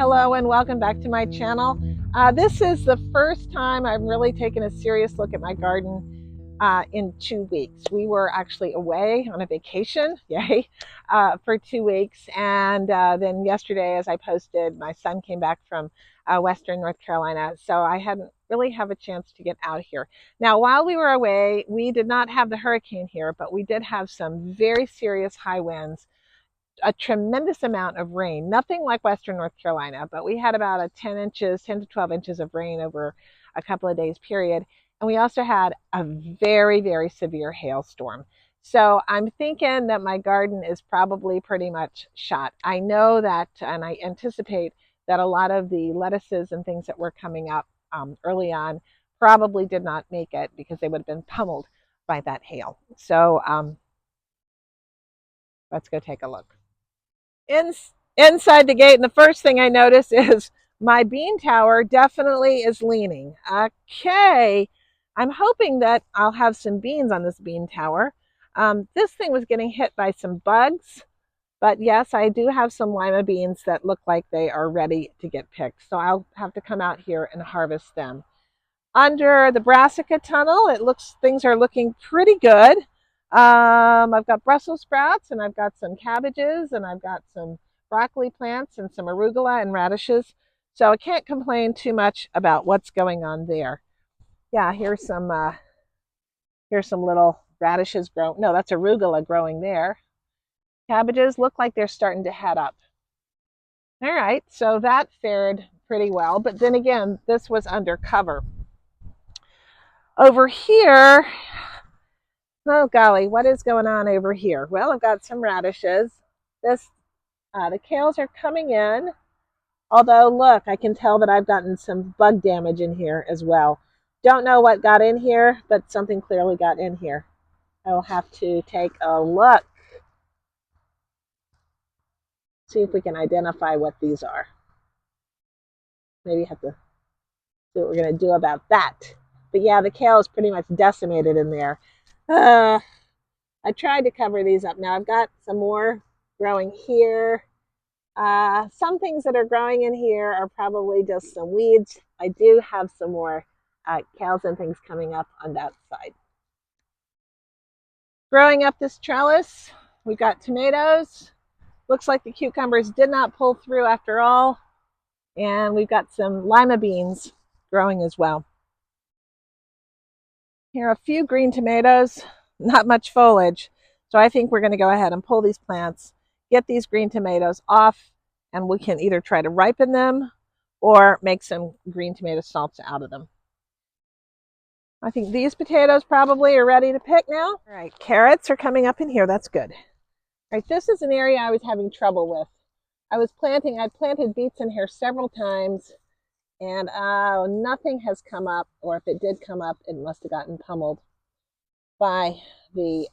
Hello and welcome back to my channel. This is the first time I've really taken a serious look at my garden in 2 weeks. We were actually away on a vacation, yay, for 2 weeks. And then yesterday, as I posted, my son came back from Western North Carolina. So I hadn't really have a chance to get out here. Now, while we were away, we did not have the hurricane here, but we did have some very serious high winds, a tremendous amount of rain, nothing like Western North Carolina, but we had about a 10 to 12 inches of rain over a couple of days period. And we also had a very, very severe hailstorm. So I'm thinking that my garden is probably pretty much shot. I know that, and I anticipate that a lot of the lettuces and things that were coming up early on probably did not make it because they would have been pummeled by that hail. So let's go take a look. Inside the gate, and the first thing I notice is my bean tower definitely is leaning. Okay, I'm hoping that I'll have some beans on this bean tower. This thing was getting hit by some bugs, but yes, I do have some lima beans that look like they are ready to get picked. So I'll have to come out here and harvest them. Under the brassica tunnel, things are looking pretty good. I've got Brussels sprouts, and I've got some cabbages, and I've got some broccoli plants and some arugula and radishes. So I can't complain too much about what's going on there. Yeah, here's some little radishes growing. No, that's arugula growing there. Cabbages look like they're starting to head up. All right, so that fared pretty well. But then again, this was under cover. Over here, oh golly, what is going on over here? Well, I've got some radishes. The kales are coming in. Although, look, I can tell that I've gotten some bug damage in here as well. Don't know what got in here, but something clearly got in here. I will have to take a look. See if we can identify what these are. Maybe have to see what we're going to do about that. But yeah, the kale is pretty much decimated in there. I tried to cover these up. Now I've got some more growing here. Some things that are growing in here are probably just some weeds. I do have some more kales and things coming up on that side. Growing up this trellis, we've got tomatoes. Looks like the cucumbers did not pull through after all. And we've got some lima beans growing as well. Here are a few green tomatoes, not much foliage. So I think we're going to go ahead and pull these plants, get these green tomatoes off, and we can either try to ripen them or make some green tomato salsa out of them. I think these potatoes probably are ready to pick now. All right, carrots are coming up in here. That's good. All right, this is an area I was having trouble with. I planted beets in here several times, and nothing has come up, or if it did come up, it must have gotten pummeled by the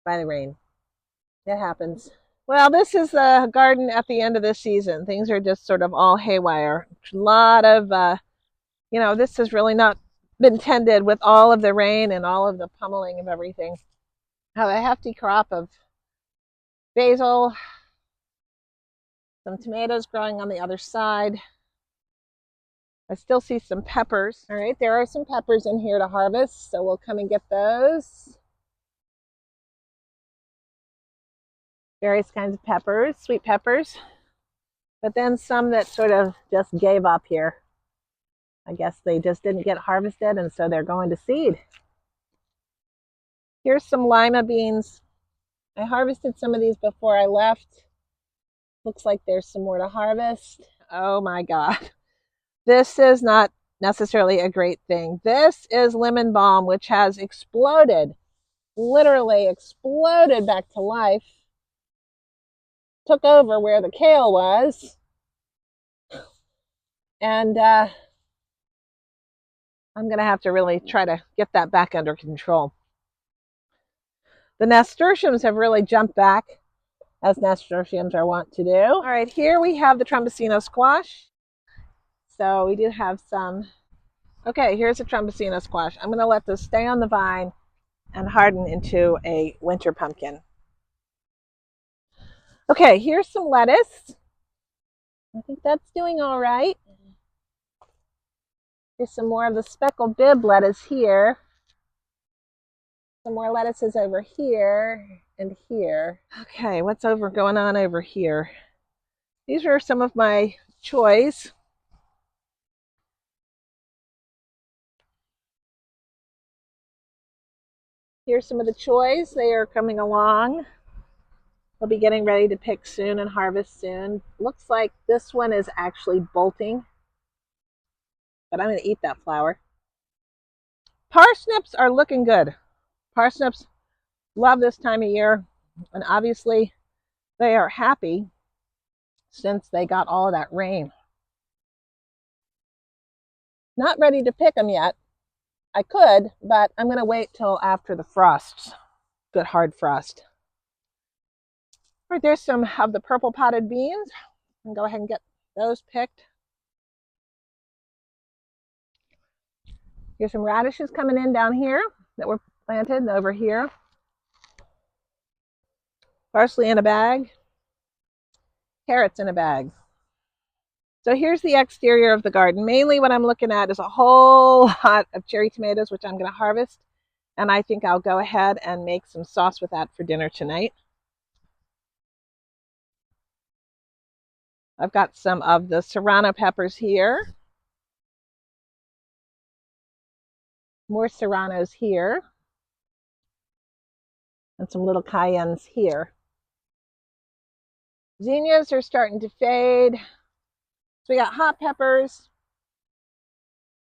rain. It happens. Well, this is the garden at the end of this season. Things are just sort of all haywire. A lot of, this has really not been tended with all of the rain and all of the pummeling of everything. Have a hefty crop of basil, some tomatoes growing on the other side. I still see some peppers. All right, there are some peppers in here to harvest, so we'll come and get those. Various kinds of peppers, sweet peppers, but then some that sort of just gave up here. I guess they just didn't get harvested, and so they're going to seed. Here's some lima beans. I harvested some of these before I left. Looks like there's some more to harvest. Oh my God. This is not necessarily a great thing. This is lemon balm, which has exploded, literally exploded back to life. Took over where the kale was. And I'm going to have to really try to get that back under control. The nasturtiums have really jumped back, as nasturtiums are wont to do. All right, here we have the Trumbicino squash. So we do have some. Okay, here's a Trumbicino squash. I'm going to let this stay on the vine and harden into a winter pumpkin. Okay, here's some lettuce. I think that's doing all right. Here's some more of the speckled bib lettuce here. Some more lettuces over here and here. Okay, what's going on over here? These are some of my choys. Here's some of the choys. They are coming along. We'll be getting ready to pick soon and harvest soon. Looks like this one is actually bolting, but I'm going to eat that flower. Parsnips are looking good. Parsnips love this time of year, and obviously they are happy since they got all of that rain. Not ready to pick them yet. I could, but I'm going to wait till after the frosts, good hard frost. All right, there's some of the purple potted beans. I'm going to go ahead and get those picked. Here's some radishes coming in down here that were planted over here. Parsley in a bag. Carrots in a bag. So here's the exterior of the garden. Mainly what I'm looking at is a whole lot of cherry tomatoes, which I'm going to harvest. And I think I'll go ahead and make some sauce with that for dinner tonight. I've got some of the serrano peppers here. More serranos here. And some little cayennes here. Zinnias are starting to fade. So we got hot peppers.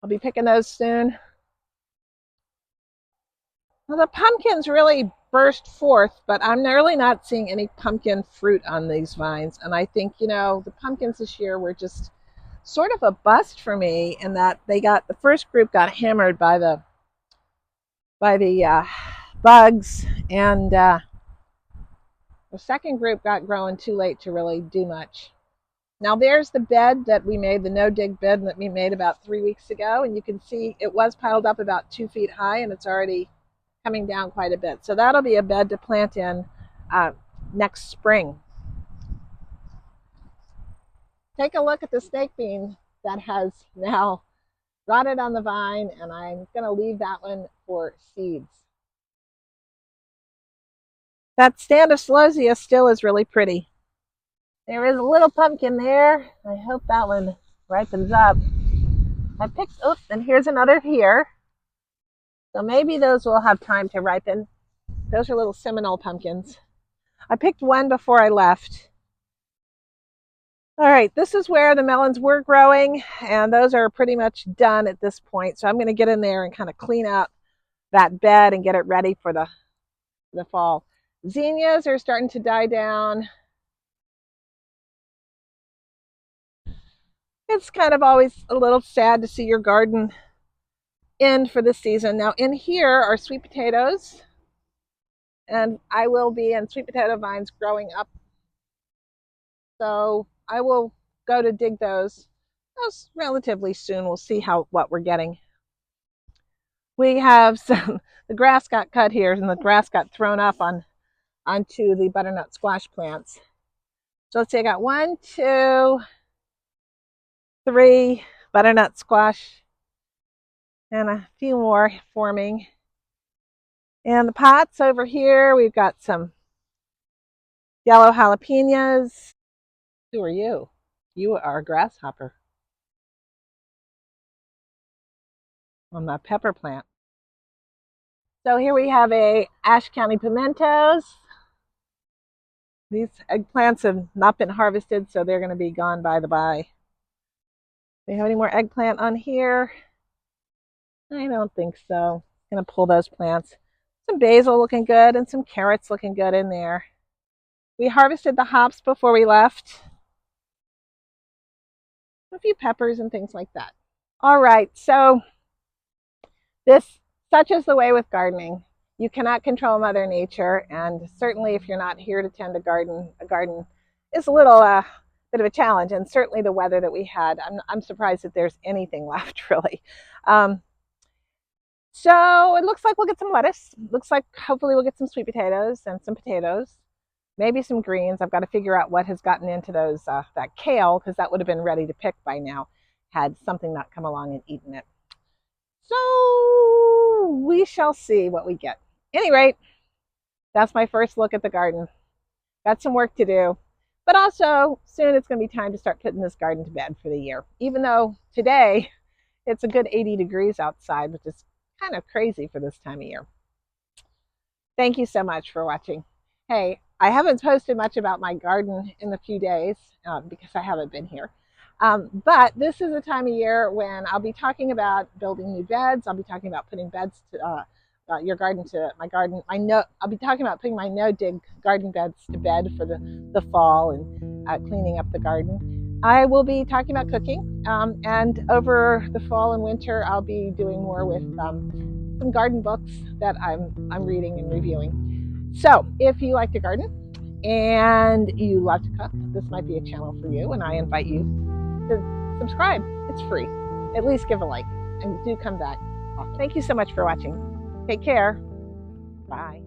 I'll be picking those soon. Well, the pumpkins really burst forth, but I'm really not seeing any pumpkin fruit on these vines. And I think, the pumpkins this year were just sort of a bust for me in that the first group got hammered by the bugs, and the second group got growing too late to really do much. Now there's the bed that we made, the no-dig bed that we made about 3 weeks ago, and you can see it was piled up about 2 feet high, and it's already coming down quite a bit. So that'll be a bed to plant in next spring. Take a look at the snake bean that has now rotted on the vine, and I'm going to leave that one for seeds. That stand of celosia still is really pretty. There is a little pumpkin there. I hope that one ripens up. I picked, and here's another here. So maybe those will have time to ripen. Those are little Seminole pumpkins. I picked one before I left. All right, this is where the melons were growing, and those are pretty much done at this point. So I'm going to get in there and kind of clean up that bed and get it ready for the fall. Zinnias are starting to die down. It's kind of always a little sad to see your garden end for the season. Now in here are sweet potatoes, and I will be in sweet potato vines growing up. So I will go to dig those relatively soon. We'll see what we're getting. We have the grass got cut here, and the grass got thrown up onto the butternut squash plants. So let's see, I got 1, 2, 3 butternut squash and a few more forming. And the pots over here, we've got some yellow jalapenos. Who are you? You are a grasshopper on my pepper plant. So here we have a Ashe County pimentos. These eggplants have not been harvested, so they're going to be gone by the by. Do we have any more eggplant on here? I don't think so. I'm going to pull those plants. Some basil looking good and some carrots looking good in there. We harvested the hops before we left. A few peppers and things like that. All right, so such is the way with gardening. You cannot control Mother Nature, and certainly if you're not here to tend a garden is a little bit of a challenge, and certainly the weather that we had. I'm surprised that there's anything left, really. So it looks like we'll get some lettuce. Looks like hopefully we'll get some sweet potatoes and some potatoes. maybe some greens. I've got to figure out what has gotten into those that kale, because that would have been ready to pick by now had something not come along and eaten it. So we shall see what we get. At any rate, that's my first look at the garden. Got some work to do, but also soon it's going to be time to start putting this garden to bed for the year. Even though today it's a good 80 degrees outside, which is kind of crazy for this time of year. Thank you so much for watching. Hey, I haven't posted much about my garden in a few days because I haven't been here. But this is a time of year when I'll be talking about building new beds. I'll be talking about putting beds to your garden to my garden. I'll be talking about putting my no-dig garden beds to bed for the fall and cleaning up the garden. I will be talking about cooking, and over the fall and winter, I'll be doing more with some garden books that I'm reading and reviewing. So if you like to garden and you love to cook, this might be a channel for you, and I invite you to subscribe. It's free. At least give a like, and do come back often. Thank you so much for watching. Take care. Bye.